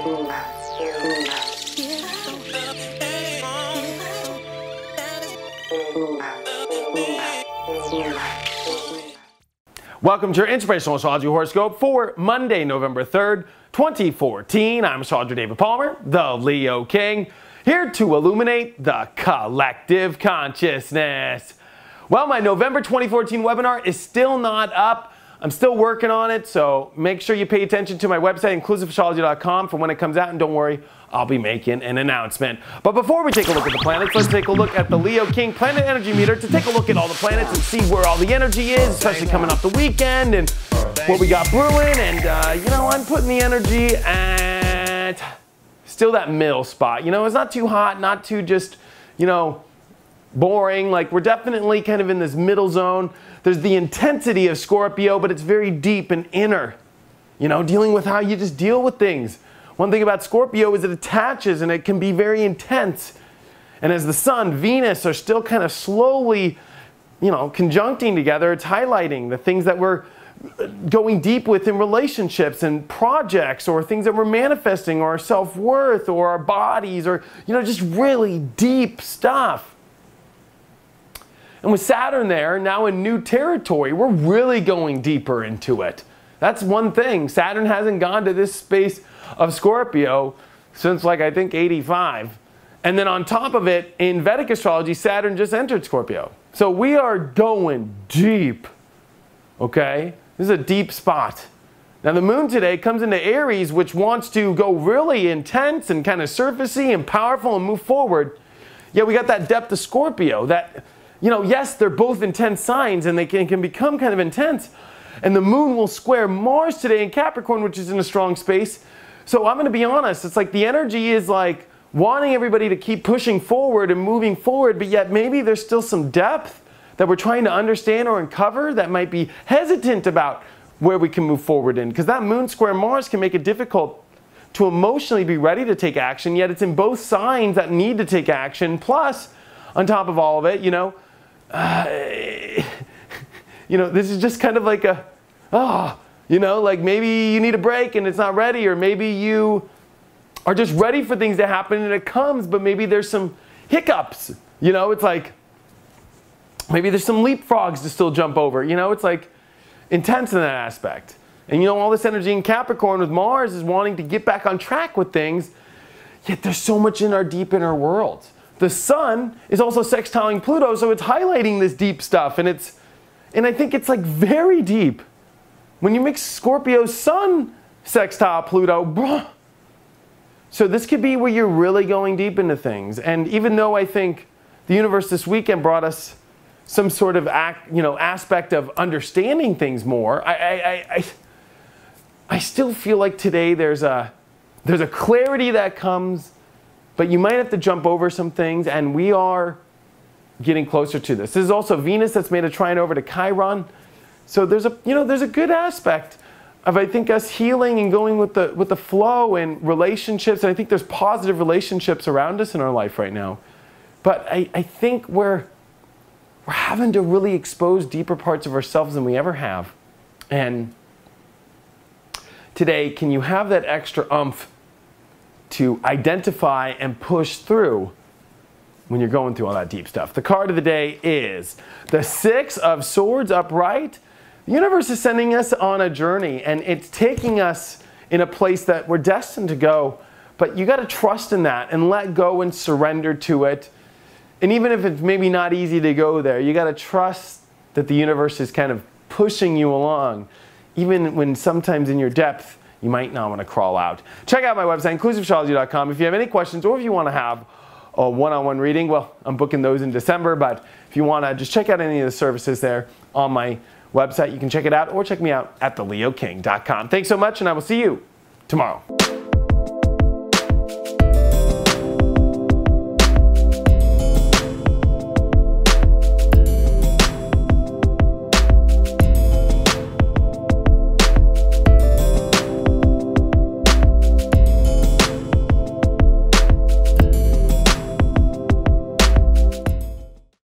Welcome to your Inspirational Astrology Horoscope for Monday, November 3rd, 2014. I'm Astrologer David Palmer, the Leo King, here to illuminate the collective consciousness. Well, my November 2014 webinar is still not up. I'm still working on it, so make sure you pay attention to my website, inclusiveastrology.com, for when it comes out, and don't worry, I'll be making an announcement. But before we take a look at the planets, let's take a look at the Leo King Planet Energy Meter to take a look at all the planets and see where all the energy is, especially coming up the weekend and what we got brewing. And, you know, I'm putting the energy at still that middle spot. You know, it's not too hot, not too just, you know, boring. Like, we're definitely kind of in this middle zone. There's the intensity of Scorpio, but it's very deep and inner, you know, dealing with how you just deal with things. One thing about Scorpio is it attaches and it can be very intense. And as the Sun, Venus are still kind of slowly, you know, conjuncting together, it's highlighting the things that we're going deep with in relationships and projects, or things that we're manifesting, or our self-worth, or our bodies, or, you know, just really deep stuff. And with Saturn there, now in new territory, we're really going deeper into it. That's one thing. Saturn hasn't gone to this space of Scorpio since, like, I think 85. And then on top of it, in Vedic astrology, Saturn just entered Scorpio. So we are going deep, okay? This is a deep spot. Now the moon today comes into Aries, which wants to go really intense and kind of surfacey and powerful and move forward. Yeah, we got that depth of Scorpio that, you know, yes, they're both intense signs and they can become kind of intense. And the moon will square Mars today in Capricorn, which is in a strong space. So I'm going to be honest, it's like the energy is like wanting everybody to keep pushing forward and moving forward, but yet maybe there's still some depth that we're trying to understand or uncover that might be hesitant about where we can move forward in. Because that moon square Mars can make it difficult to emotionally be ready to take action, yet it's in both signs that need to take action. Plus, on top of all of it, you know, this is just kind of like a, you know, like maybe you need a break and it's not ready, or maybe you are just ready for things to happen and it comes, but maybe there's some hiccups. You know, it's like maybe there's some leapfrogs to still jump over. You know, it's like intense in that aspect. And you know, all this energy in Capricorn with Mars is wanting to get back on track with things, yet there's so much in our deep inner world. The Sun is also sextiling Pluto, so it's highlighting this deep stuff, and I think it's like very deep. When you mix Scorpio Sun sextile Pluto, bruh. So this could be where you're really going deep into things. And even though I think the universe this weekend brought us some sort of aspect of understanding things more, I still feel like today there's a clarity that comes, but you might have to jump over some things, and we are getting closer to this. This is also Venus that's made a trine over to Chiron. So there's a good aspect of, I think, us healing and going with the flow and relationships. And I think there's positive relationships around us in our life right now. But I think we're having to really expose deeper parts of ourselves than we ever have. And today, can you have that extra oomph to identify and push through when you're going through all that deep stuff? The card of the day is the Six of Swords upright. The universe is sending us on a journey, and it's taking us in a place that we're destined to go. But you got to trust in that and let go and surrender to it. And even if it's maybe not easy to go there, you got to trust that the universe is kind of pushing you along, even when sometimes in your depth you might not want to crawl out. Check out my website, inclusiveastrology.com. If you have any questions, or if you want to have a one-on-one reading, well, I'm booking those in December, but if you want to just check out any of the services there on my website, you can check it out, or check me out at theleoking.com. Thanks so much, and I will see you tomorrow.